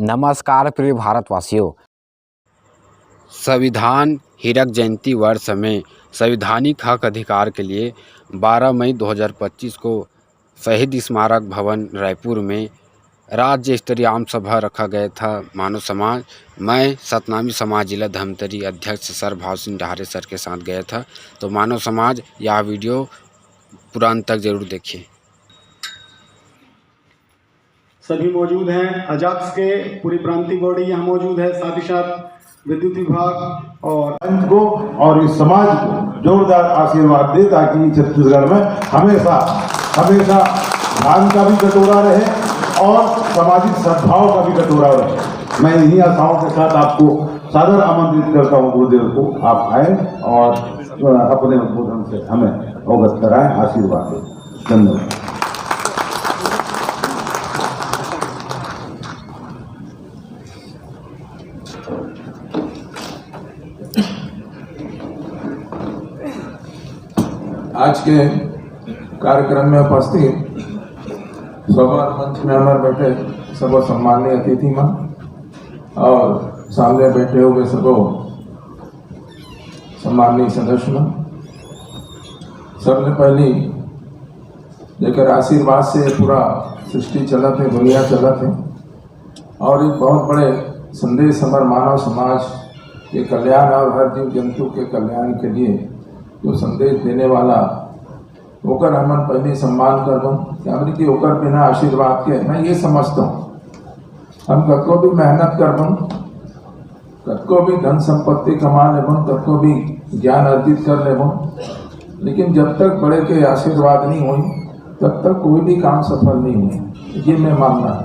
नमस्कार प्रिय भारतवासियों। संविधान हीरक जयंती वर्ष में संवैधानिक हक अधिकार के लिए 12 मई 2025 को शहीद स्मारक भवन रायपुर में राज्य स्तरीय आम सभा रखा गया था। मानव समाज, मैं सतनामी समाज जिला धमतरी अध्यक्ष सर भाव सिंह डहारे सर के साथ गया था। तो मानव समाज यह वीडियो पूरा अंत तक जरूर देखिए। सभी मौजूद हैं। अजाक्स के पूरी प्रांतीय बॉडी यहाँ मौजूद है, साथ ही साथ विद्युत विभाग और पंच को और इस समाज को जोरदार आशीर्वाद दे ताकि छत्तीसगढ़ में हमेशा धान का भी कटोरा रहे और सामाजिक सद्भाव का भी कटोरा रहे। मैं इन्हीं आशाओं के साथ आपको सादर आमंत्रित करता हूँ गुरुदेव को, आप आए और अपने उद्बोधन से हमें अवगत कराएं, आशीर्वाद दें। धन्यवाद। आज के कार्यक्रम में उपस्थित सभा मंच में हमारे बैठे सब सम्माननीय अतिथिमान और सामने बैठे हुए सब सम्माननीय सदस्य, सबने पहली लेकर आशीर्वाद से पूरा सृष्टि चलत है, दुनिया चलत है और एक बहुत बड़े संदेश हमारे मानव समाज के कल्याण और हर जीव जंतु के कल्याण के लिए जो संदेश देने वाला होकर हमन पहले सम्मान कर दूँ कि होकर बिना आशीर्वाद के मैं ये समझता हूँ हम कतको भी मेहनत कर दूँ, कतको भी धन संपत्ति कमा लेबूँ, कतको भी ज्ञान अर्जित कर लेबूँ, लेकिन जब तक बड़े के आशीर्वाद नहीं हुई तब तक कोई भी काम सफल नहीं हुई, ये मैं मानना है।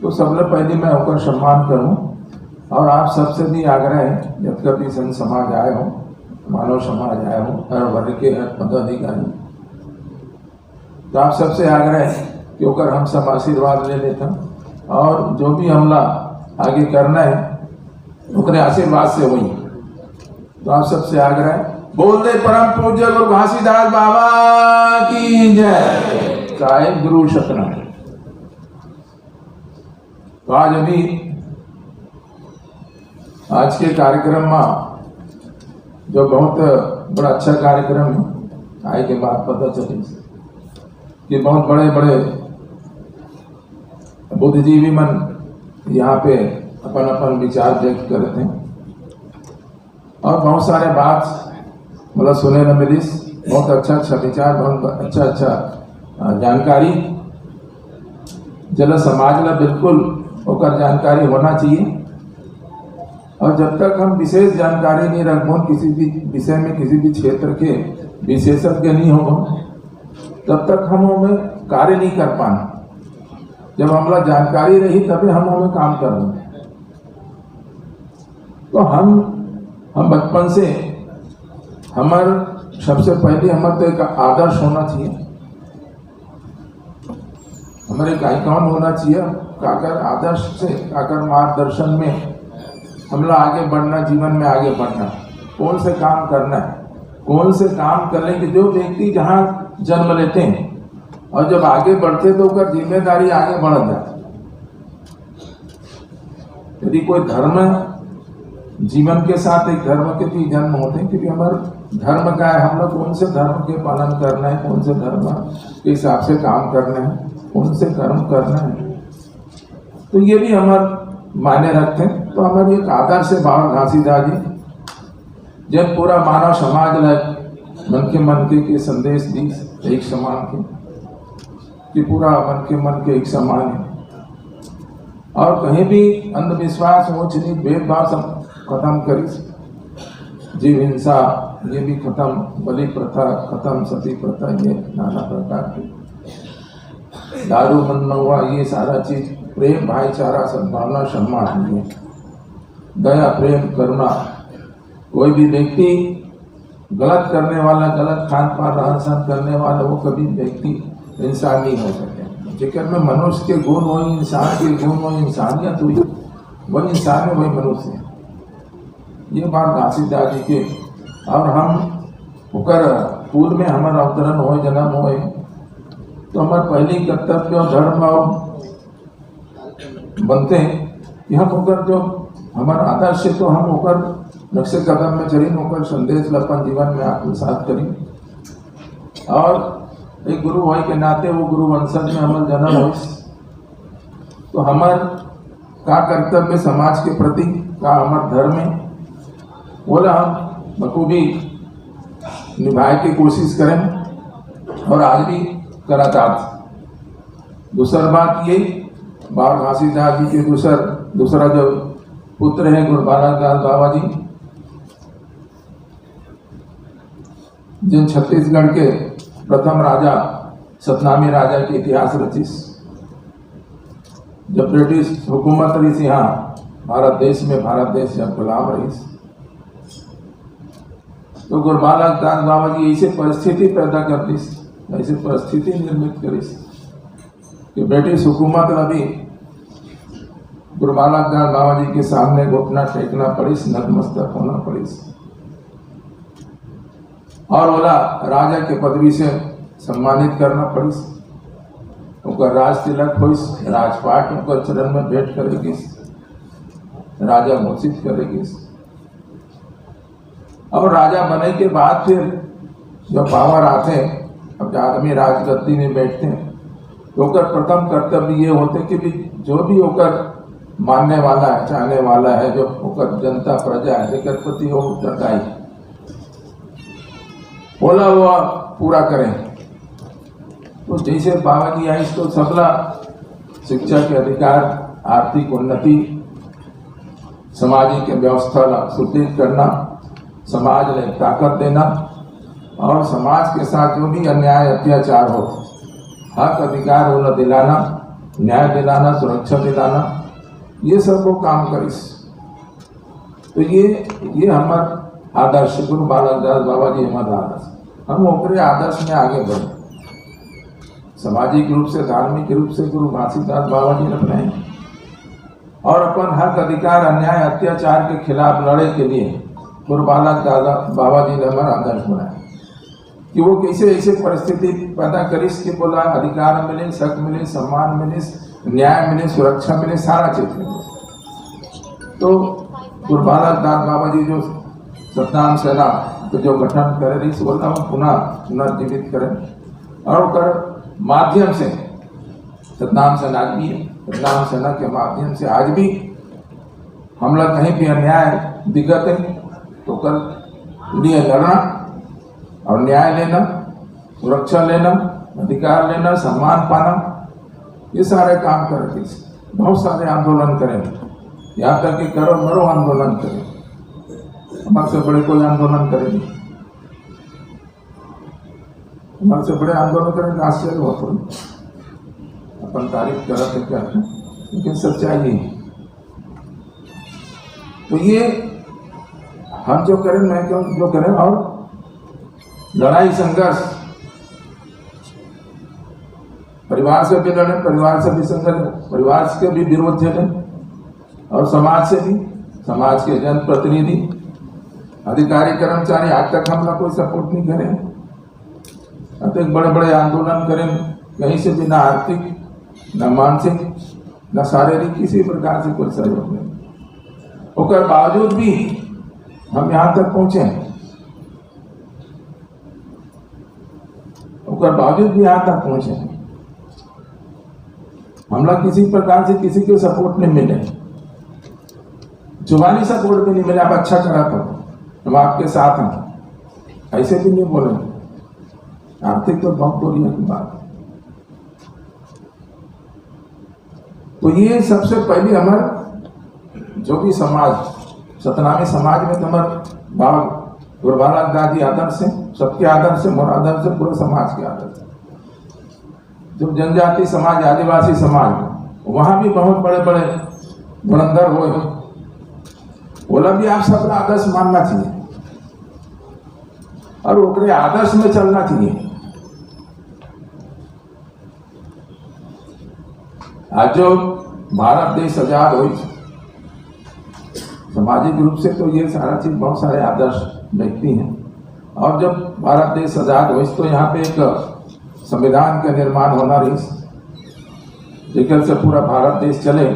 तो सबसे पहले मैं होकर सम्मान करूँ और आप सबसे भी आग्रह है, जब कभी संत समाज आए हो, मानव समाज आए हो, हर वर्ग के हर पदाधिकारी, तो आप सबसे आग्रह है कि होकर हम सब आशीर्वाद ले लेते हैं और जो भी हमला आगे करना है उनके आशीर्वाद से हुई। तो आप सबसे आग्रह है, बोल दे परम पूज्य गुरु घासीदास बाबा की जय, साहिब गुरु सतना। तो आज के कार्यक्रम में जो बहुत बड़ा अच्छा कार्यक्रम है, आए के बाद पता चले कि बहुत बड़े बड़े बुद्धिजीवी मन यहाँ पे अपन अपन विचार व्यक्त करते हैं और बहुत सारे बात मतलब सुने न मिली, बहुत अच्छा विचार, बहुत अच्छा जानकारी जला समाज ला बिल्कुल होकर जानकारी होना चाहिए। और जब तक हम विशेष जानकारी नहीं रखो किसी भी विषय में, किसी भी क्षेत्र के विशेषज्ञ नहीं हो, तब तक हम हमें कार्य नहीं कर पाना। जब हमारा जानकारी रही तभी हम हमें काम करेंगे। तो हम बचपन से हमारे सबसे पहले हमारे तो एक आदर्श होना चाहिए, हमारे एक आइकॉन होना चाहिए, काकर आदर्श से काकर मार्गदर्शन में हमला आगे बढ़ना, जीवन में आगे बढ़ना, कौन से काम करना है, कौन से काम करने के जो व्यक्ति जहाँ जन्म लेते हैं और जब आगे बढ़ते तो उसका जिम्मेदारी आगे बढ़ जाती। यदि कोई धर्म जीवन के साथ एक धर्म के भी जन्म होते हैं, क्योंकि हमारा धर्म का है, हम लोग कौन से धर्म के पालन करना है, कौन से धर्म के हिसाब से काम करना है, कौन से कर्म करना है, तो ये भी हमारे मायने रखते हैं। तो हमारी एक आदर्श है बाबा घासीदास जी, जब पूरा मानव समाज मन के संदेश दी एक समान के कि पूरा मन के एक समान है और कहीं भी अंधविश्वास हो चली, भेदभाव सब खत्म करी, जीव हिंसा ये भी खत्म, बलि प्रथा खत्म, सती प्रथा, ये नाना प्रकार की दारू मनमहुआ, ये सारा चीज, प्रेम भाईचारा सद्भावना सम्मान, ये दया प्रेम करुणा। कोई भी व्यक्ति गलत करने वाला, गलत खान पान रहन सहन करने वाला, वो कभी व्यक्ति इंसान नहीं हो सके। जेकर में मनुष्य के गुण वही इंसान के गुण, वही इंसानियत हुई, वही इंसान है, वही मनुष्य है। ये बात घासीदास जी के और हम होकर पूर्व में हमारा अवतरण हो, जन्म हो, तो हमारे पहली कर्तव्य धर्म बनते हैं कि हम ओकर जो हमारा आदर्श है तो हम ओकर नक्शे कदम में चली ओकर संदेश अपन जीवन में आत्मसात करी। और एक गुरु होए के नाते वो गुरु वंशज में हमार जन्म हो तो हमार का कर्तव्य समाज के प्रति का हमार धर्म है बोला हम बखूबी निभाए की कोशिश करें और आज भी कराता। दूसरी बात ये बाबा घासीदास जी के दूसरा जो पुत्र है गुरु बालक दास बाबा जी, जिन छत्तीसगढ़ के प्रथम राजा सतनामी राजा के इतिहास रचिस। जब ब्रिटिश हुकूमत रही यहाँ भारत देश में, भारत देश जब गुलाम रही तो गुरु बालक दास बाबा जी ऐसे परिस्थिति पैदा कर दी, ऐसे परिस्थिति निर्मित करी कि ब्रिटिश हुकूमत अभी गुरु बालक दास बाबा जी के सामने घुटना टेकना पड़िस, नतमस्तक होना पड़िस और बोला राजा के पदवी से सम्मानित करना पड़िस। उनका राज तिलक होइस, राजपाट उनका चरण में भेंट करेगी, राजा घोषित करेगी। अब राजा बने के बाद फिर जो पावर आते हैं, अब आदमी राजगद्दी में बैठते हैं तो ओकर प्रथम कर्तव्य ये होते कि भी जो भी ओकर मानने वाला है, चाहने वाला है, जो ओकर जनता प्रजा है जेकर प्रति वो उत्तरदायी बोला वो पूरा करें। तो जैसे बाबा जी आई तो सबला शिक्षा के अधिकार, आर्थिक उन्नति, सामाजिक व्यवस्था सुदृढ़ करना, समाज में ताकत देना और समाज के साथ जो भी अन्याय अत्याचार हो हक अधिकार उन्हें दिलाना, न्याय दिलाना, सुरक्षा दिलाना, ये सब वो काम करिस। तो ये हमारा आदर्श गुरु बालक दास बाबा जी हमारा आदर्श, हम ओकरे आदर्श में आगे बढ़े। सामाजिक रूप से, धार्मिक रूप से गुरु घासीदास बाबा जी ने अपनाए और अपन हक अधिकार, अन्याय अत्याचार के खिलाफ लड़े के लिए गुरु बालक दादा बाबा जी ने हमारा आदर्श बनाया कि वो कैसे ऐसे परिस्थिति पैदा करिस कि बोला अधिकार मिले, हक मिले, सम्मान मिले, न्याय मिले, सुरक्षा मिले, सारा चीज मिले। तो गुरु बालक दास बाबा जी जो सतनाम सेना तो जो गठन करे रही बोलता हूँ पुनर्जीवित करें और कर माध्यम से सतनाम सेना भी है, सतनाम सेना के माध्यम से आज भी हम लोग कहीं भी अन्याय दिक्कत है तो कर लिए लड़ना और न्याय लेना, सुरक्षा लेना, अधिकार लेना, सम्मान पाना, ये सारे काम करें। बहुत सारे आंदोलन करें, यहाँ तक कि करो मरो आंदोलन करें, हमारे से बड़े कोई आंदोलन करेंगे, हमारे से बड़े आंदोलन करेंगे आश्चर्य हो तो अपन तारीफ करते लेकिन सच्चाई है। तो ये हम जो करें, मैं क्यों जो करें, और लड़ाई संघर्ष परिवार से भी लड़े, परिवार से भी संघर्ष, परिवार के भी विरोध झेले और समाज से भी, समाज के जनप्रतिनिधि, अधिकारी, कर्मचारी आज तक हम लोग कोई सपोर्ट नहीं करें। अब तक बड़े बड़े आंदोलन करें, कहीं से भी ना आर्थिक, ना मानसिक, ना शारीरिक किसी प्रकार से कोई सहयोग नहीं। उसके बावजूद भी हम यहाँ तक पहुँचे, उसके बावजूद भी यहाँ तक पहुँचे। हम लोग किसी प्रकार से किसी के सपोर्ट नहीं मिले, जुबानी सपोर्ट भी नहीं मिला। आप अच्छा करा तो हम आपके साथ हैं, ऐसे भी नहीं बोले। आर्थिक तो बहुत दूरिया की बात है। तो ये सबसे पहले हमारे जो भी समाज, सतनामी समाज में तो हमारे बाबा गुरु बालक दास जी आदर्श से, सबके आदर्श से, मोर आदर्श से, पूरे समाज के आदर्श। जो जनजाति समाज, आदिवासी समाज, वहां भी बहुत बड़े बड़े धुरंधर हुए, बोला भी आप सबका आदर्श मानना चाहिए और ओकरे आदर्श में चलना चाहिए। आज जो भारत देश आजाद हुई, सामाजिक रूप से तो ये सारा चीज बहुत सारे आदर्श व्यक्ति हैं। और जब भारत देश आजाद हुई तो यहाँ पे एक संविधान का निर्माण होना रही, जिससे पूरा भारत देश चले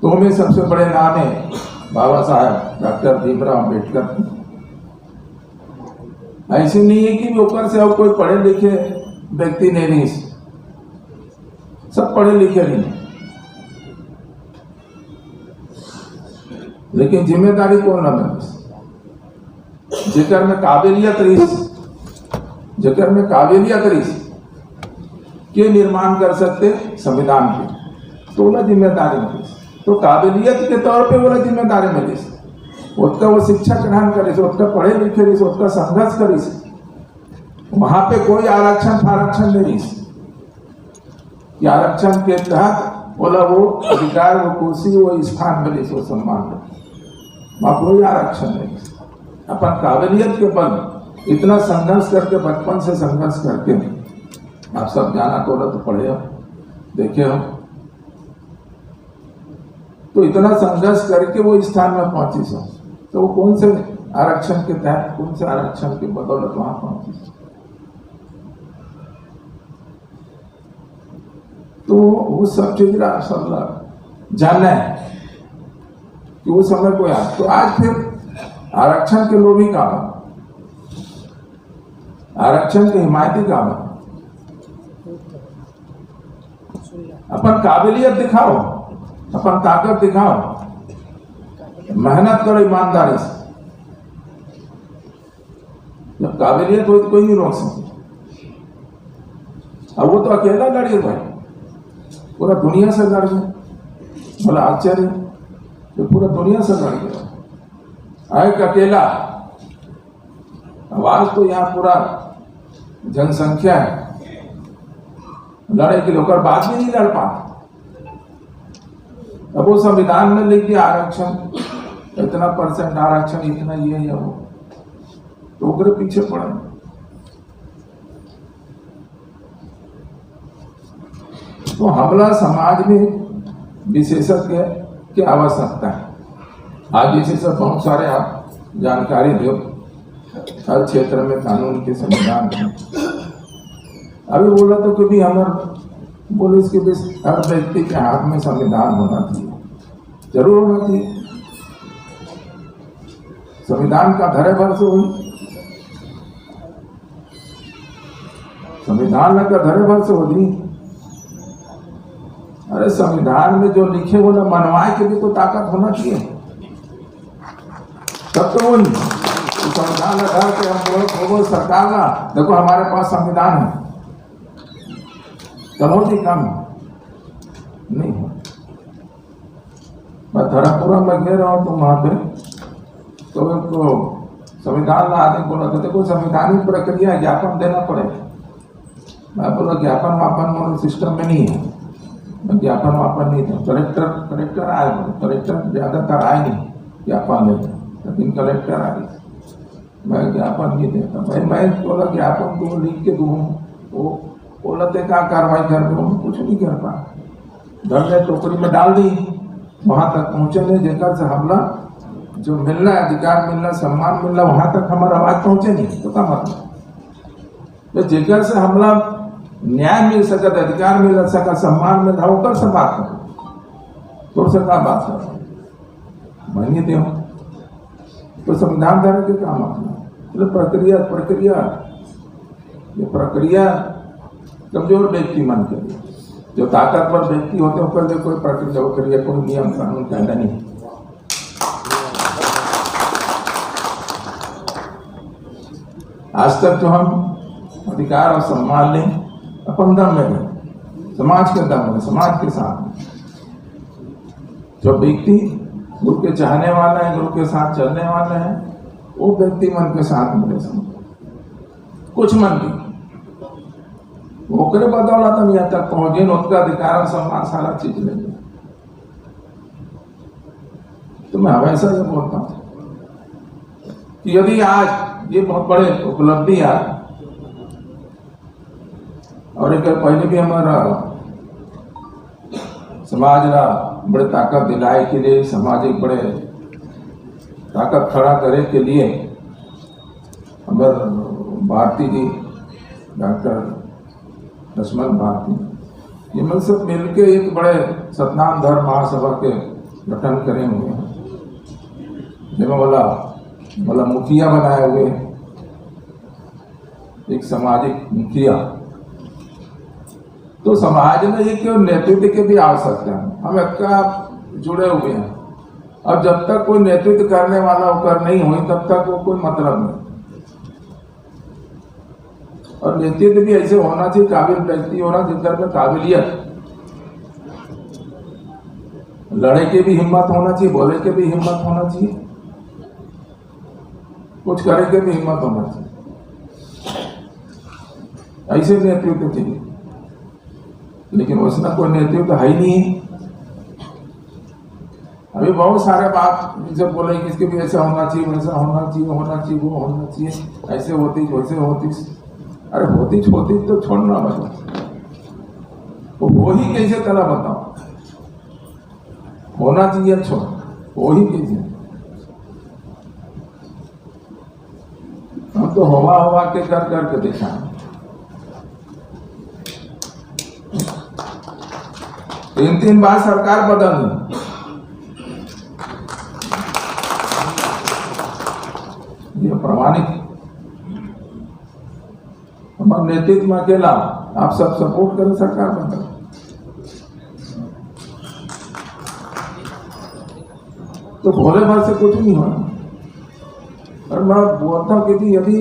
तो में सबसे बड़े नाम है बाबा साहब डॉक्टर भीमराव अम्बेडकर। ऐसे नहीं है कि ऊपर से अब कोई पढ़े लिखे व्यक्ति नहीं, सब पढ़े लिखे नहीं, लेकिन जिम्मेदारी कौन ना मिले जेकर में काबिलियत रही के निर्माण कर सकते संविधान के, तो बोला जिम्मेदारी मिली। तो काबिलियत के तौर पे बोला जिम्मेदारी मिली, उसका वो शिक्षा ग्रहण करे, उसका पढ़े लिखे रही, उसका संघर्ष करी, वहां पे कोई आरक्षण नहीं, आरक्षण के तहत बोला वो अधिकार, वो कुर्सी, वो स्थान मिले, वो सम्मान मिले, वहां कोई आरक्षण नहीं। अपन काबिलियत के बल इतना संघर्ष करके, बचपन से संघर्ष करके, आप सब जाना तो पढ़े हो, देखे हो, तो इतना संघर्ष करके वो स्थान में पहुंची सो, तो वो कौन से आरक्षण के तहत, कौन से आरक्षण के बदौलत वहां पहुंची। तो वो सब चीज सब जानना है कि वो समय को याद। तो आज फिर आरक्षण के लोभी का बन, आरक्षण के हिमायती का बन, अपन काबिलियत दिखाओ, अपन ताकत दिखाओ, मेहनत करो ईमानदारी से। जब काबिलियत हो तो कोई नहीं रोक सकता। अब वो तो अकेला लड़े भाई, पूरा दुनिया से लड़ गए, बोला आश्चर्य, तो पूरा दुनिया से लड़ गया एक अकेला। आवाज तो यहाँ पूरा जनसंख्या है, लड़े के लोग बात भी नहीं लड़ पाते। अब वो संविधान में लिख दिया आरक्षण, इतना % आरक्षण, इतना ये या वो, तो उनके पीछे पड़े। तो हमला समाज में विशेषज्ञ की आवश्यकता है। आज इसी सब बहुत सारे आप जानकारी दो, हर क्षेत्र में कानून के संविधान है। अभी बोला तो कभी हमारे पुलिस के हर व्यक्ति के हाथ में संविधान होना चाहिए, जरूर होना चाहिए। संविधान का धरे से हुई, संविधान का धरे से होती। अरे संविधान में जो लिखे वो ना मनवाए के भी तो ताकत होना चाहिए, तब तो संविधान लगा के हम लोग सरकार ना देखो हमारे पास संविधान है, चुनौती कम नहीं है। मैं धर्मपुरा में गए रहा हूँ तो वहां पे तो संविधान आदमी बोला था देखो संवैधानिक प्रक्रिया ज्ञापन देना पड़ेगा। मैं बोला ज्ञापन वापन सिस्टम में नहीं है, ज्ञापन वापन नहीं था। कलेक्टर आए, कलेक्टर ज्यादातर आए नहीं ज्ञापन लेते, लेकिन कलेक्टर आ गई। मैं ज्ञापन नहीं देता भाई, मैं बोला ज्ञापन को लिख के दूँ, वो बोला क्या कार्रवाई कर रहे हो, कुछ नहीं कर पा। घर में टोकरी में डाल दी, वहां तक पहुंचे नहीं, जेकर से हमला जो मिलना अधिकार मिलना सम्मान मिलना वहां तक हमारा आवाज पहुंचे नहीं, तो क्या मतलब। जेकर से हमला न्याय मिल सका, अधिकार मिल सका, सम्मान मिल रहा से बात करो, तो से क्या बात करो, मानिए दे तो संविधान धारा के काम अपना प्रक्रिया ये प्रक्रिया कमजोर व्यक्ति मन के लिए, जो ताकतवर व्यक्ति होते हैं उसके लिए कोई प्रक्रिया कोई नियम कानून कायदा नहीं। आज तक जो हम अधिकार और सम्मान लें अपन दम में लें, समाज के दम में, समाज के साथ। जो व्यक्ति गुरु के चाहने वाला है, गुरु के साथ चलने वाला है, वो व्यक्ति मन के साथ मिले कुछ मन की ओकरे बदौलत हम यहाँ तक पहुंचे, उसका अधिकार और सम्मान सारा चीज लेंगे। तो मैं हमेशा ये बोलता हूँ कि यदि आज ये बहुत बड़े उपलब्धि है, और एक पहले भी हमारा समाज ला बड़े ताकत दिलाए के लिए, समाज एक बड़े ताकत खड़ा करे के लिए हमारे भारती जी, डॉक्टर लक्ष्मण भारती, ये सब मिलके एक बड़े सतनाम धर्म महासभा के गठन करे हुए हैं, जिसमें बोला मुखिया बनाए हुए, एक सामाजिक मुखिया। तो समाज में एक नेतृत्व की भी आवश्यकता है, हम इसका जुड़े हुए हैं। अब जब तक कोई नेतृत्व करने वाला होकर नहीं हुई तब तक वो कोई मतलब नहीं। और नेतृत्व भी ऐसे होना चाहिए, काबिल व्यक्ति होना जिनके में काबिलियत, लड़े के भी हिम्मत होना चाहिए, बोले के भी हिम्मत होना चाहिए, कुछ करे के भी हिम्मत होना चाहिए। ऐसे नेतृत्व चाहिए, लेकिन उसमें कोई नेतृत्व है ही नहीं है। अभी बहुत सारे बात जैसे बोले कि इसके भी ऐसा होना चाहिए, वैसा होना चाहिए, वो होना चाहिए, ऐसे होती वैसे होती। अरे होती तो छोड़ना बताओ, वो ही कैसे कला बताओ, होना चाहिए छोड़, वो ही कैसे। हम तो हवा के कर के देखा, 3 बार सरकार बदली, ये प्रमाणित। हमारे नेतृत्व में अकेला आप सब सपोर्ट करें, सरकार बदल। तो भोले भाल से कुछ नहीं होना। और मैं बोलता हूँ कि यदि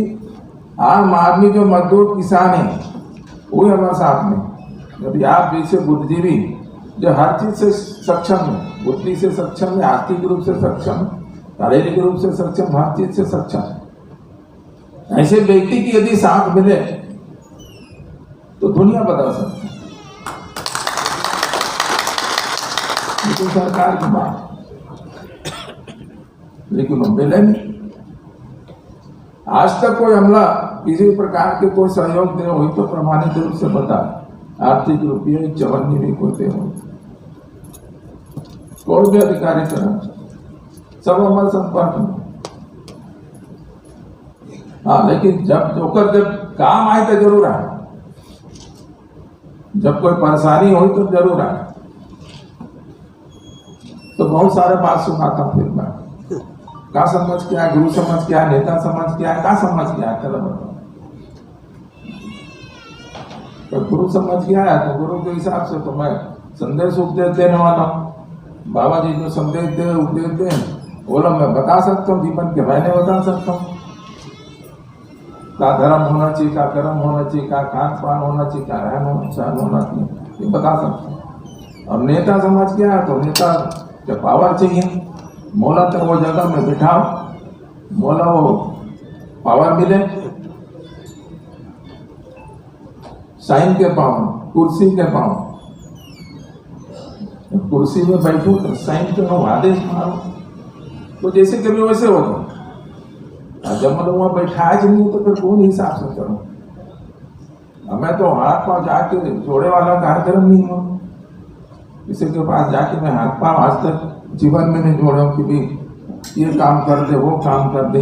आम आदमी जो मजदूर किसान है वही हमारे साथ में, यदि आप जैसे बुद्धिजीवी जो हर चीज से सक्षम है, बुद्धि से सक्षम है, आर्थिक रूप से सक्षम, शारीरिक रूप से सक्षम, हर चीज से सक्षम, ऐसे व्यक्ति की यदि साथ मिले तो दुनिया बदल सकती है। लेकिन सरकार की बात, लेकिन वो मिले नहीं। आज तक कोई हमला किसी प्रकार के कोई सहयोग दे हुई तो प्रमाणित रूप से बता, आर्थिक रुपये चवन्नी भी कोई दे हुई, कोई भी अधिकारी तरह सब हमारे संपर्क में। हाँ, लेकिन जब काम आए तो जरूर आए, जब कोई परेशानी हो तो जरूर आए। तो बहुत सारे बात सुनाता हूँ, फिर मैं क्या समझ क्या, गुरु समझ क्या, नेता समझ क्या, समझ क्या है, चलो बताओ। तो गुरु समझ क्या है, तो गुरु के हिसाब से तो मैं संदेश उपदेश देने वाला हूँ। बाबा जी जो संदेश दे उपदेश दे बोला मैं बता सकता हूँ, जीवन के मैंने बता सकता हूँ, क्या धर्म होना चाहिए, क्या कर्म होना चाहिए, क्या खान पान होना चाहिए, क्या रहन सहन होना चाहिए, ये बता सकता हूँ। और नेता समझ क्या है, तो नेता के पावर चाहिए, मौला तक वो जगह में बिठाओ, मौला वो पावर मिले, साइन के पाओ, कुर्सी के पाओ, कुर्सी में बैठो तो साइन करो, आदेश मारो, तो जैसे कभी वैसे होगा। जब मतलब वहाँ बैठाया नहीं तो फिर कौन हिसाब से करो। मैं तो हाथ पाँव जाके जोड़े वाला कार्यक्रम नहीं हूँ, किसी के पास जाके मैं हाथ पाँव आज तक जीवन में नहीं जोड़ा कि भी ये काम कर दे, वो काम कर दे,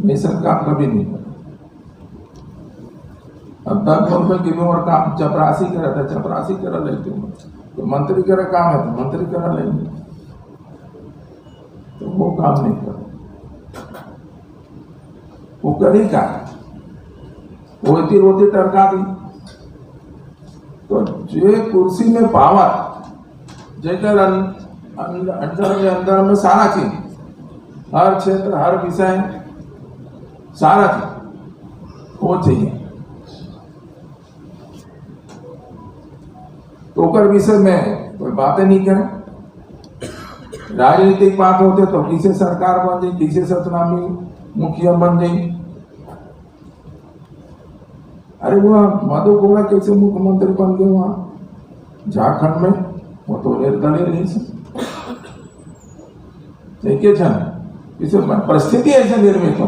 ये सब काम कभी नहीं कर। अब 10 रुपए की भी और काम चपरासी करा था, चपरासी करा लेते हूँ, तो मंत्री करा काम है तो मंत्री करा लेंगे, तो वो काम नहीं कर, वो करी का रोती रोती टरका दी। तो जो कुर्सी में पावर जेकर अंदर में सारा चीज, हर क्षेत्र, हर विषय, सारा चीज वो चाहिए। तो ओकर विषय में कोई बातें नहीं करें। राजनीतिक बात होते तो किसे सरकार बन जाए, किसे सतनामी मुखिया बन जाए। अरे वहाँ मधु गोड़ा कैसे मुख्यमंत्री बन गए वहां झारखंड में, वो तो निर्दलीय रही से इसे परिस्थिति ऐसे निर्मित हो।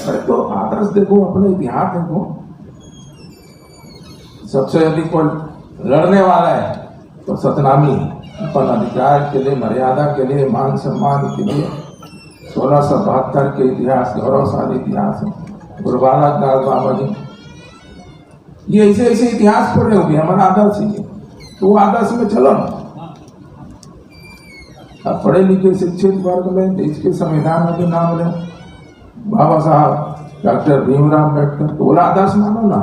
अरे तो आदर्श देखो, अपने इतिहास देखो, सबसे अधिक कोई लड़ने वाला है तो सतनामी, अपन अधिकार के लिए, मर्यादा के लिए, मान सम्मान के लिए 1672 के इतिहास, गौरवशाली इतिहास है। गुरु बालक दास बाबा जी ये ऐसे ऐसे इतिहास पढ़े होंगे, हमारा आदर्श ही है, तो वो आदर्श में चलो ना। अब पढ़े लिखे शिक्षित वर्ग में देश के संविधान में भी नाम लें, बाबा साहब डॉक्टर भीमराव अम्बेडकर, तो बोला आदर्श मानो ना,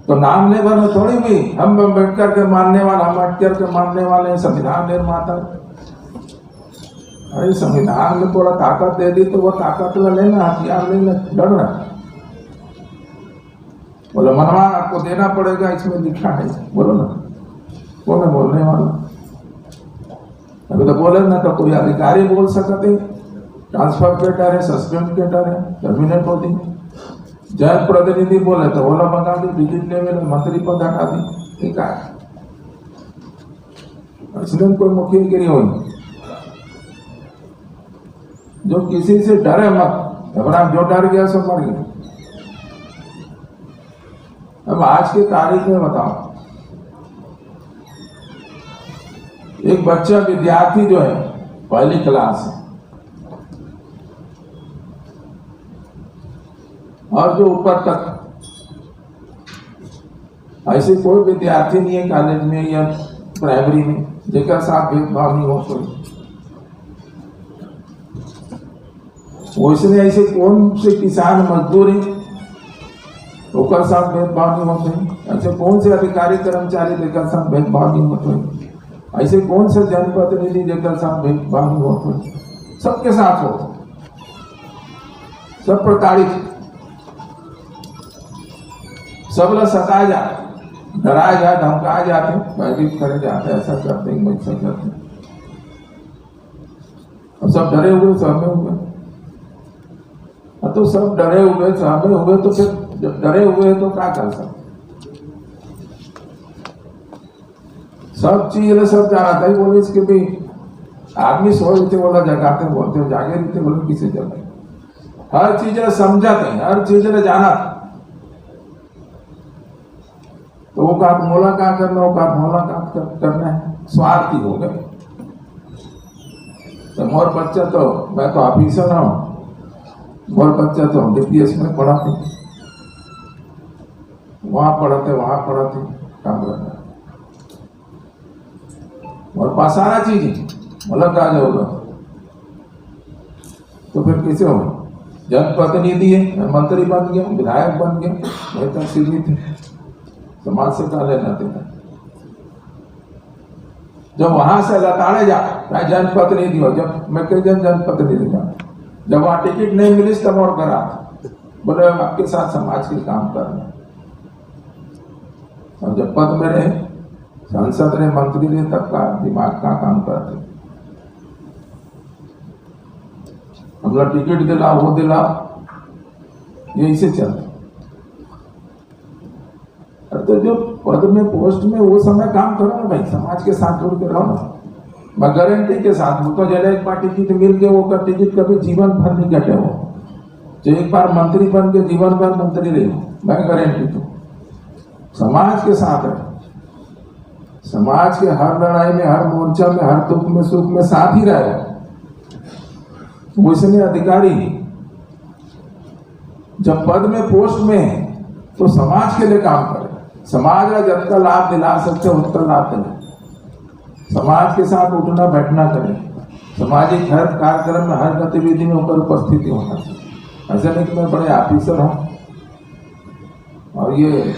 तो नाम ले भर में थोड़ी भी हम अम्बेडकर के मानने वाले, अम्बेडकर के मानने वाले संविधान निर्माता। अरे संविधान में थोड़ा ताकत दे दी तो वो ताकत में लेना, हथियार लेना, लड़ रहा है। बोले मनवा आपको देना पड़ेगा, इसमें लिखा है, बोलो ना, कौन है बोलने वाला? अभी तो बोले ना, तो कोई अधिकारी बोल सकते, ट्रांसफर के डर है, सस्पेंड के डर है, टर्मिनेट होती। जन प्रतिनिधि बोले तो ओला मंगा दी, टिकट ले मिले, मंत्री पद हटा दी, ठीक है। इसलिए कोई मुखियागिरी हुई जो किसी से डरे मत, अपना जो डर गया सो मर गया। अब आज की तारीख में बताओ, एक बच्चा विद्यार्थी जो है पहली क्लास है और जो ऊपर तक, ऐसे कोई विद्यार्थी नहीं है कॉलेज में या प्राइमरी में जेकर साथ भेदभाव नहीं हो कोई। वैसे ऐसे कौन से किसान मजदूर है ओकर साथ भेदभाव नहीं होते, ऐसे कौन से अधिकारी कर्मचारी जेकर साथ भेदभाव नहीं होते, ऐसे कौन से जनप्रतिनिधि जेकर साथ भेदभाव नहीं होते, सबके साथ हो, सब प्रताड़ित, सब लोग सताए जाते, डराए जाए, धमकाए जाते, भयभीत करे जाते, ऐसा करते हैं, वैसा करते हैं। अब सब डरे हुए, सहमे हुए, तो सब डरे हुए, सहमे हुए, तो फिर डरे हुए तो क्या कर सकते? सब चीज सब जाना था, बोले इसके भी आदमी सो रहे थे, बोला जगाते बोलते, जागे रहते बोले किसे जगाए, हर चीज समझाते, हर चीज जाना। तो वो का मुलाकात करना, वो का मुलाकात करना है, स्वार्थी हो गए। तो मोर बच्चा तो, मैं तो ऑफिसर रहा हूँ, मोर बच्चा तो डीपीएस में पढ़ाते, वहां पढ़ाते, वहां पढ़ाते, काम करना और पास सारा चीज मुलाकात होगा। तो फिर कैसे होगा? जनप्रतिनिधि है, मंत्री बन गया, विधायक बन गया, वही तक सीमित है, समाज से क्या लेना देना। जब वहां से लताड़े जा, चाहे जनप्रतिनिधि हो, जब मैं कई जनप्रतिनिधि जा, जब वहां टिकट नहीं मिली तब और करा, बोले आपके साथ समाज के काम करना। और जब पद में रहे, सांसद रहे, मंत्री रहे, तब का दिमाग का काम करते, हम लोग टिकट दिला, वो दिला, यही से चलते। तो जो पद में, पोस्ट में, वो समय काम करो ना भाई, समाज के साथ जुड़ के रहो ना, मैं गारंटी के साथ। वो तो जब एक बार टिकट मिल के, वो का टिकट कभी जीवन भर नहीं कटे हो, जो एक बार मंत्री बन के जीवन भर मंत्री रहे, मैं गारंटी दूं। समाज के साथ है, समाज के हर लड़ाई में, हर मोर्चा में, हर दुख में, सुख में साथ ही रहे। वैसे अधिकारी जब पद में, पोस्ट में है, तो समाज के लिए काम करे, समाज का जब का लाभ दिला सकते उतना लाभ दिला, समाज के साथ उठना बैठना करें, सामाजिक हर कार्यक्रम में, हर गतिविधि में होकर उपस्थिति होना चाहिए। ऐसा नहीं कि मैं बड़े ऑफिसर हूँ और ये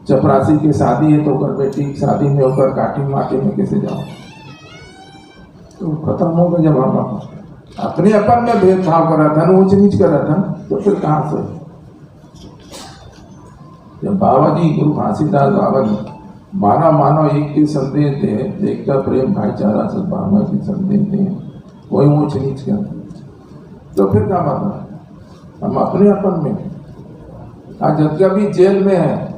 चपरासी की शादी है तो कर बेटी की शादी में होकर काटी माटी में कैसे जाऊँ, तो खत्म हो गया। जब हम अपने अपन में भेदभाव कर रहा था, ऊंच नीच कर रहा था, तो फिर कहाँ से? जब बाबा जी, गुरु घासीदास बाबा जी मानव एक के संदेश थे, एकता प्रेम भाईचारा सद्भावना के संदेश थे, कोई ऊंच नीच कर, तो फिर क्या मतलब? हम अपने अपन में। आज जब भी जेल में है,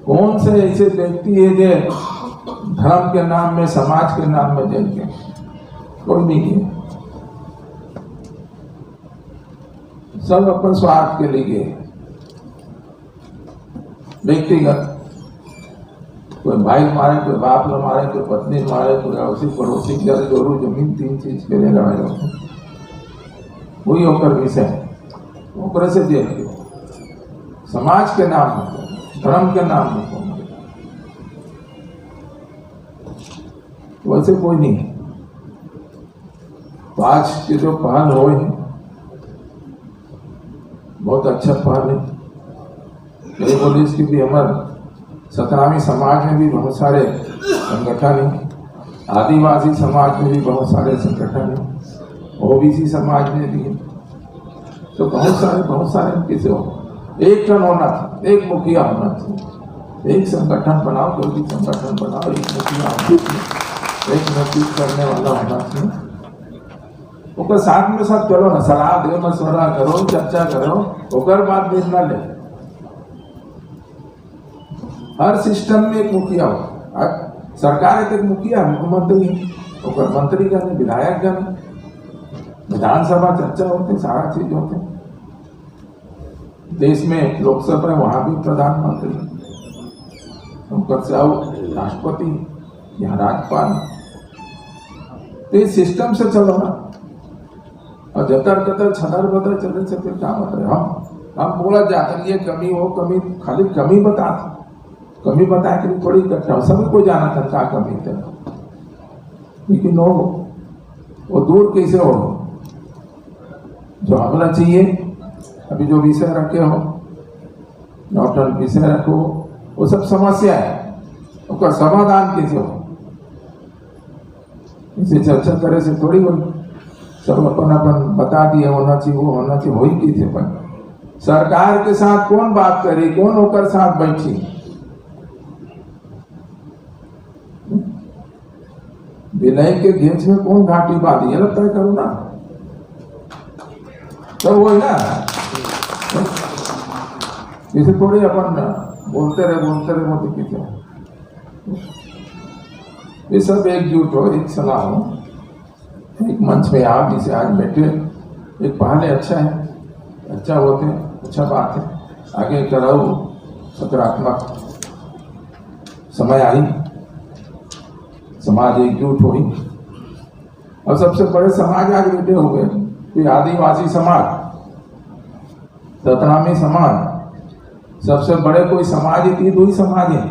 कौन से ऐसे व्यक्ति है जो धर्म के नाम में, समाज के नाम में जेल के? कोई नहीं है, सब अपन स्वार्थ के लिए व्यक्तिगत, कोई भाई मारे, कोई बाप न मारे, कोई पत्नी मारे, कोई अड़ोसी पड़ोसी जरूर जमीन, 3 चीज के लिए लड़ाई होती, वही होकर विषय ओकरे से जेल, समाज के नाम में, धर्म के नाम में वैसे कोई नहीं है। तो आज के जो पहल हो बहुत अच्छा पहल है। यही बोले इसकी भी हमारे सतनामी समाज में भी बहुत सारे संगठन हैं, आदिवासी समाज में भी बहुत सारे संगठन हैं, ओबीसी समाज में भी है। तो बहुत सारे किसे हो एक टन होना था, एक मुखिया होना था, एक संगठन बनाओ, कोई भी संगठन बनाओ, एक मुखिया होना चाहिए, एक नेतृत्व करने वाला होना चाहिए। ओकर साथ में सब चलो ना, सलाह दो, मशवरा करो, चर्चा करो, ओकर बाद निर्णय ले। हर सिस्टम में एक मुखिया हो, सरकार है तो एक मुखिया, मुख्यमंत्री, ओकर मंत्री का नहीं, विधायक का नहीं, विधानसभा चर्चा होते, सारा चीज होते। देश में लोकसभा है, वहां भी प्रधानमंत्री, उनका राष्ट्रपति, यहाँ राज्यपाल। तो इस सिस्टम से चलो ना, और जतर कतर छतर बतर चलने से फिर क्या मतलब। हम बोला जाता ये कमी हो, कमी खाली कमी बता, कमी बता के थोड़ी इकट्ठा सभी को जाना था क्या कमी थे, लेकिन वो दूर कैसे हो जो हमला चाहिए। अभी जो विषय रखे हो, नौटन विषय रखो, वो सब समस्या है, उसका समाधान कैसे हो, इसे चर्चा करे से थोड़ी हो। सब अपन बता दिए होना चाहिए, वो होना चाहिए, हो ही कैसे पर सरकार के साथ कौन बात करे, कौन होकर साथ बैठी, विनय के घेच में कौन घाटी बांधी, ये तय करो ना, तो वही ना, इसे थोड़ी अपन बोलते रहे मोदी की, ये सब एकजुट हो, एक सलाह हो, एक मंच में आप जिसे आज बैठे, एक पहले अच्छा है, अच्छा होते, अच्छा बात है, आगे कराओ, सकारात्मक समय आई, समाज एकजुट हुई। और सबसे बड़े समाज आज बैठे हो गए कि आदिवासी समाज, सतनामी समाज, सबसे बड़े कोई समाज ही दो ही समाज है,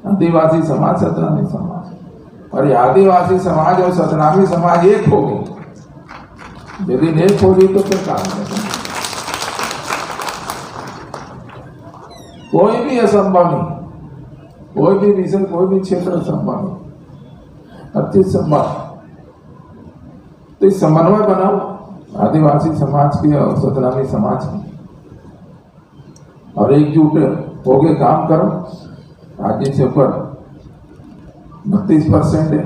आदिवासी समाज, सतनामी समाज। और ये आदिवासी समाज और सतनामी समाज एक हो गए, यदि एक हो गई तो फिर काम नहीं, कोई भी असंभव नहीं, कोई भी विषय, कोई भी क्षेत्र असंभव नहीं, हर चीज संभव। तो इस समन्वय बनाओ आदिवासी समाज के और सतनामी समाज के, और एकजुट होके काम करो। आज से ऊपर 32% है,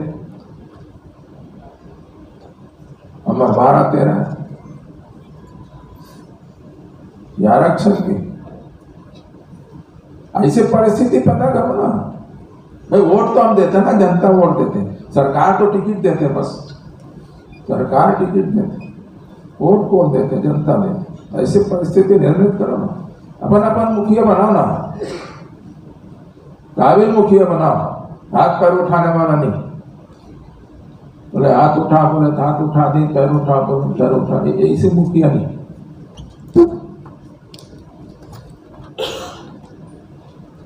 हमारा 12-13 है, आरक्षण की ऐसे परिस्थिति पता करो ना भाई। वोट तो हम देते हैं ना, जनता वोट देते हैं, सरकार तो टिकट देते, बस सरकार टिकट देते, वोट कौन देते, जनता देते। ऐसे परिस्थिति निर्मित करो ना, अपन मुखिया बनाओ ना, काबिल मुखिया बनाओ, हाथ पैर उठाने वाला नहीं, बोले हाथ उठा, बोले हाथ उठा दी, पैर उठा, बोले पैर उठा दी, ऐसे मुखिया नहीं।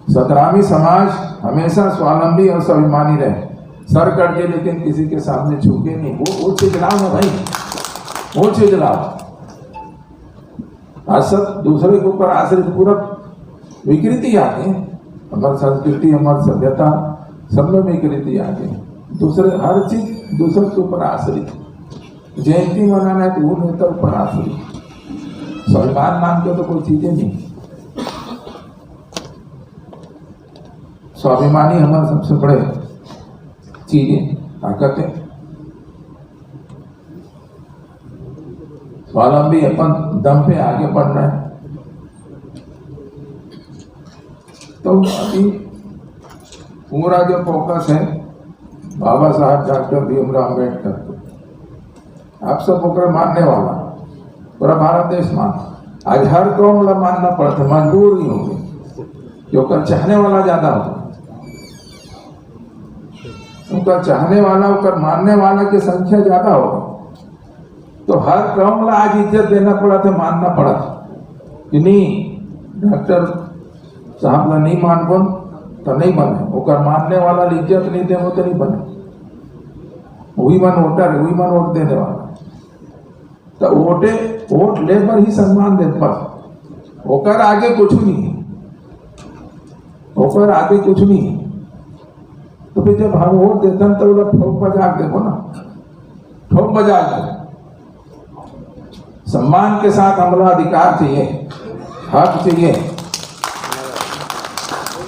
सतनामी समाज हमेशा स्वावलंबी और स्वाभिमानी रहे, सर कट के लेकिन किसी के सामने झुके नहीं। वो चिजलाओ है भाई, वो चिजलाओ। आज सब दूसरे के ऊपर आश्रित, पूरा विकृति आ गई, हमारी संस्कृति, हमारी सभ्यता सब में विकृति आ गई। दूसरे हर चीज दूसरे के ऊपर आश्रित, जयंती मनाना है तो वो नेता ऊपर आश्रित, स्वाभिमान नाम के तो कोई चीजें नहीं। स्वाभिमानी हमारे सबसे बड़े चीजें, ताकत है। स्वावलंबी अपन दम पे आगे बढ़ना है। तो अभी पूरा जो फोकस है बाबा साहब डॉक्टर भीमराव अम्बेडकर, आप सब ओकरा मानने वाला, पूरा भारत देश मान, आज हर कौम ला मानना पड़ता, मजबूर ही होंगे, जो कर चाहने वाला ज्यादा होगा, उनका चाहने वाला, उनका मानने वाला की संख्या ज्यादा होगा। तो हर कौम ला आज इज्जत देना पड़ा था, मानना पड़ा था कि नहीं डॉक्टर साहब ला नहीं मानबो तो नहीं बने, ओकर मानने वाला इज्जत नहीं दे तो नहीं बने। वही मन वोटर है, वही मन वोट देने वाला। तो वोट ले पर ही सम्मान दे, बस ओकर आगे कुछ नहीं, ओकर आगे कुछ नहीं। तो फिर जब हम वोट देते हैं तो वो ठोक बजा देखो ना, ठोक बजा दे। सम्मान के साथ हमारा अधिकार चाहिए, हक चाहिए,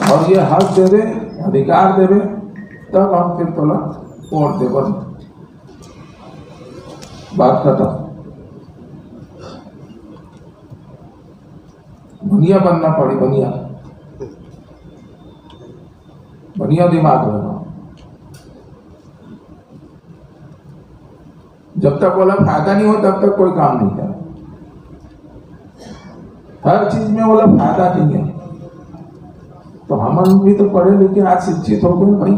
और ये हक देवे, अधिकार देवे, तब हम फिर तोला वोट देव। बात खत्म। बनिया बनना पड़ी, बनिया बनिया दिमाग रखना। जब तक बोला फायदा नहीं हो तब तक कोई काम नहीं करा। हर चीज में बोला फायदा नहीं है, तो हम भी तो पढ़े लिखे आज शिक्षित हो गए भाई,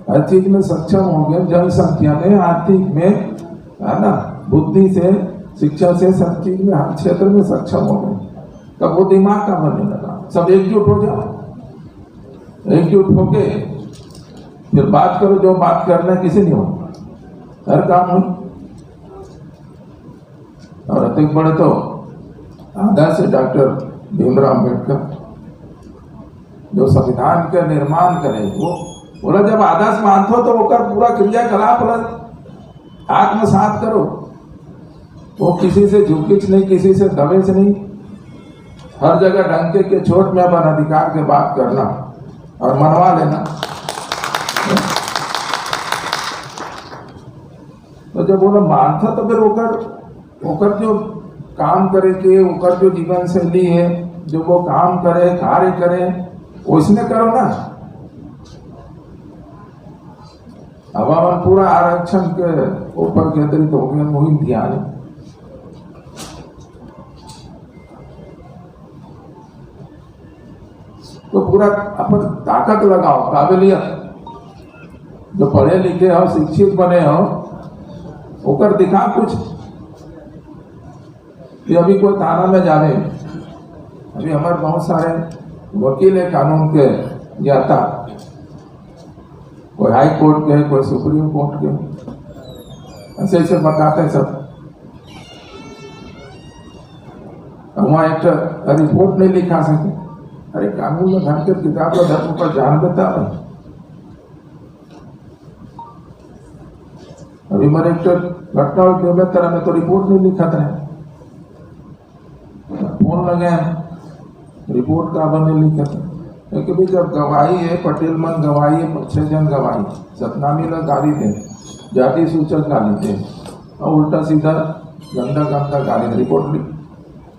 हर चीज में सक्षम हो गए, जनसंख्या में, आर्थिक में, है ना, बुद्धि से, शिक्षा से, सब चीज में, हर क्षेत्र में सक्षम हो गए। तब वो दिमाग का बनने लगा। सब एकजुट हो जाओ, एकजुट होके फिर बात करो, जो बात करना है किसी नहीं हो, हर काम हो। और अधिक बड़े तो आदर्श से डॉक्टर भीमराव अम्बेडकर जो संविधान के निर्माण करे, वो बोला जब आदर्श मानते तो ओकर पूरा क्रियाकलाप आत्मसात करो। वो किसी से झुकिच नहीं, किसी से दबेच नहीं, हर जगह डंके के चोट में अपन अधिकार के बात करना और मनवा लेना। तो जब वो मानता तो फिर ओकर जो काम करे के, ओकर जो जीवन शैली है, जो वो काम करे, कार्य करे, उसने करो ना। अब हम पूरा आरक्षण के ऊपर केंद्रित हो गए, मुहिम ध्यान। तो पूरा अपन ताकत लगाओ, काबिलियत, जो पढ़े लिखे हो, शिक्षित बने हो, ओकर दिखा कुछ। कि अभी कोई थाना में जाने, अभी हमारे बहुत सारे वकील है कानून के ज्ञाता, कोई हाई कोर्ट के, कोई सुप्रीम कोर्ट के, ऐसे ऐसे बताते सब। वहाँ एक रिपोर्ट नहीं लिखा सके। अरे कानून में धन के किताब का धर्म पर जान देता है। अभी मेरे एक घटना हुई तरह में तो रिपोर्ट नहीं लिखा था, फोन लगे रिपोर्ट का बने लिखा था। क्योंकि भी जब गवाही है, पटेल मन गवाही है, 6 जन गवाही, सतनामी लोग गाली दे, जाति सूचक गाली दे, और उल्टा सीधा गंदा गंदा गाली, रिपोर्ट लिख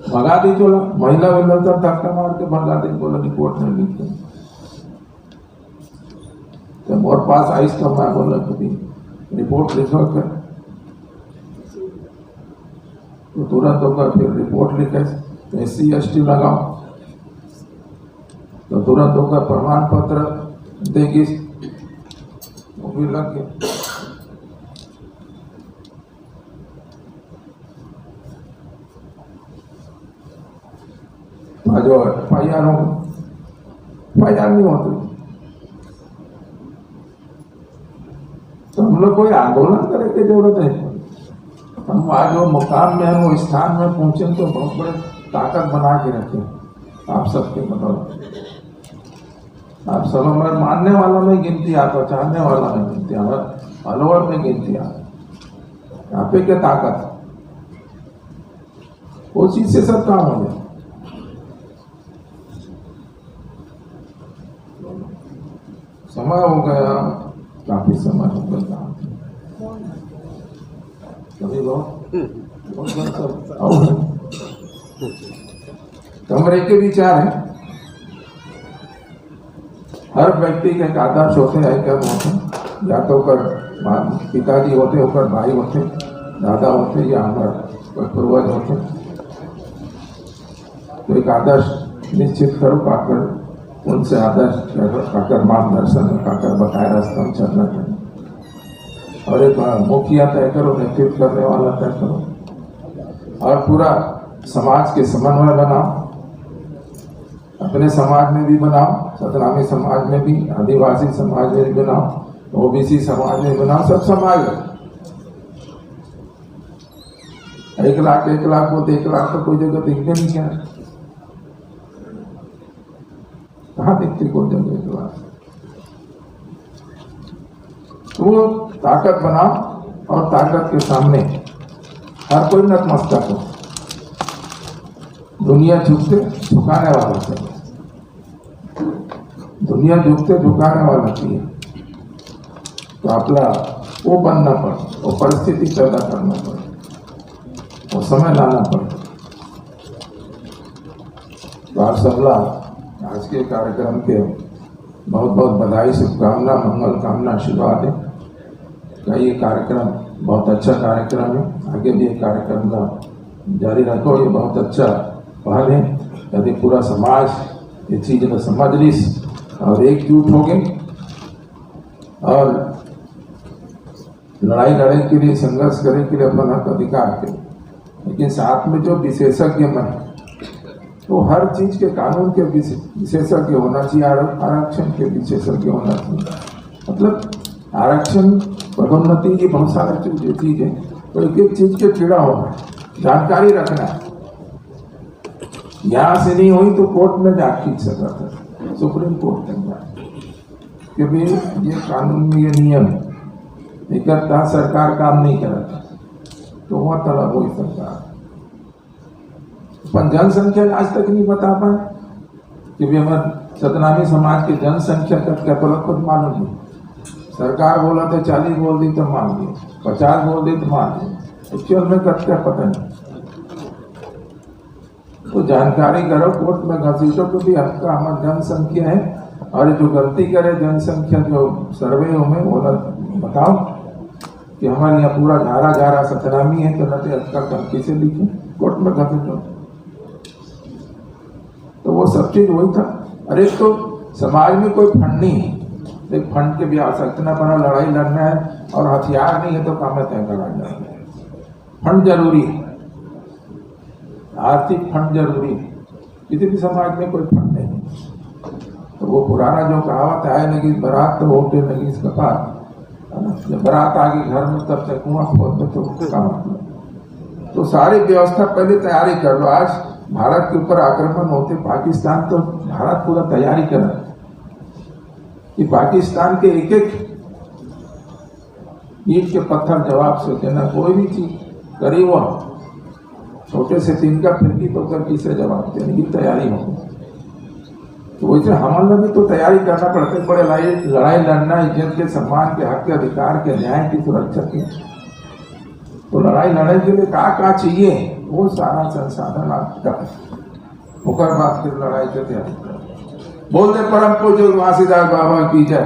भगा दी। बोला महिला वाला तो धक्का मार के भगा दी, बोला रिपोर्ट नहीं लिखते। जब और पास आई तो मैं बोला कभी रिपोर्ट लिखो कर, तो तुरंत होकर फिर रिपोर्ट लिखे, SC ST लगाओ, तो तुरंत होकर प्रमाण पत्र देगी, वो भी लग गया। जो FIR हो, FIR नहीं होती, तो हम लोग कोई आंदोलन करे की जरूरत है। हम आज वो मुकाम में, वो स्थान में पहुंचे तो बहुत बड़े ताकत बना के रखे आप सबके बदौलत। आप सब हमारे मानने वाला में गिनती आता, चाहने वाला में गिनती, हमारे फॉलोअर में गिनती आता। यहाँ पे क्या ताकत, वो चीज से सब काम हो जाए। समय हो गया, काफी समय हो गया। कभी कमरे के विचार है, हर व्यक्ति के आदर्श होते हैं, क्या होते हैं, या तो कर पिताजी होते, होकर भाई होते, दादा होते, या हमारे पूर्वज होते। तो एक आदर्श निश्चित करो, पाकर उनसे आदर्श पाकर मार्गदर्शन पाकर बताए रास्ता में चलना चाहिए। और एक मुखिया तय करो, नेतृत्व करने वाला तय करो, और पूरा समाज के समन्वय बनाओ। अपने समाज में भी बनाओ, सतनामी समाज में भी, आदिवासी समाज में भी बनाओ, OBC समाज में बनाओ, सब समाज 1 लाख वो तो 1 लाख तो कोई जगह दिखते नहीं क्या, कहाँ दिखते कोई जगह 1 लाख। तो वो ताकत बनाओ और ताकत के सामने हर कोई नतमस्तक हो। दुनिया झुकते झुकाने वाला है, दुनिया झुकते झुकाने वाला थी। तो आपला वो बनना पड़े, वो परिस्थिति पैदा करना पड़े, वो समय लाना पड़े। तो आप सबला आज के कार्यक्रम के बहुत बहुत बधाई, शुभकामना, मंगल कामना, आशीर्वाद है का ये कार्यक्रम बहुत अच्छा कार्यक्रम है। आगे भी ये कार्यक्रम का जारी रखो, ये बहुत अच्छा पहल है। यदि पूरा समाज ये चीज़ को समझ लीस और एकजुट हो गए और लड़ाई लड़ने के लिए, संघर्ष करने के लिए अपना हक अधिकार के, लेकिन साथ में जो विशेषज्ञ मन तो हर चीज के कानून के विशेषज्ञ होना चाहिए, आरक्षण के विशेषज्ञ होना चाहिए। मतलब आरक्षण, पदोन्नति की बहुत सारी चीज है, तो एक एक चीज के कीड़ा होना, जानकारी रखना। यहाँ से नहीं हुई तो कोर्ट में जा खींच सकता था, सुप्रीम कोर्ट में जा कि भाई ये कानून में ये नियम है, निकटता सरकार काम नहीं करता तो वहाँ तलब हुई सरकार। पर जनसंख्या आज तक नहीं बता पाए कि भी हमारे सतनामी समाज की जनसंख्या का क्या खुद मालूम नहीं। सरकार बोला तो 40 बोल दी तो मान ली, 50 बोल दी तो मान ली, एक्चुअल में कब क्या पता नहीं। तो जानकारी करो, कोर्ट में घसीटो तो भी आपका हमारी जनसंख्या है, और जो गलती करे जनसंख्या जो सर्वे में वो बताओ कि हमारे यहाँ पूरा झारा सतनामी है, तो नते अटका गलती से लिखे, कोर्ट में घसीटो। तो वो सब चीज वही था। अरे तो समाज में कोई फंड नहीं है, एक फंड के भी आवश्यकता ना पड़ा, लड़ाई लड़ना है और हथियार नहीं है तो काम है तय लड़ाई लड़ना है। फंड जरूरी है, आर्थिक फंड जरूरी है, किसी भी समाज में कोई फंड नहीं। तो वो पुराना जो कहावत है लगी बारात तो होटे लगी इसका पार, जब बारात आ गई घर में तब तक कुआं खोद दो तो काम। तो सारी व्यवस्था पहले तैयारी कर लो। आज भारत के ऊपर आक्रमण होते पाकिस्तान, तो भारत पूरा तैयारी कर रहा है कि पाकिस्तान के एक एक ईंट के पत्थर जवाब से देना, कोई भी चीज करी वो छोटे से तिनका फिरकी तो कर किसे जवाब देने की तैयारी होगी। तो वैसे हमारे भी तो तैयारी करना पड़ता है, बड़े लड़ाई लड़ना, इज्जत के, सम्मान के, हक के, अधिकार के, न्याय की, सुरक्षा की। तो लड़ाई लड़ने के लिए क्या चाहिए, वो सारा संसाधन आपका, मुकर बात फिर लड़ाई के तैयारी कर। बोल दे परम पूज्य वासीदास बाबा की जय।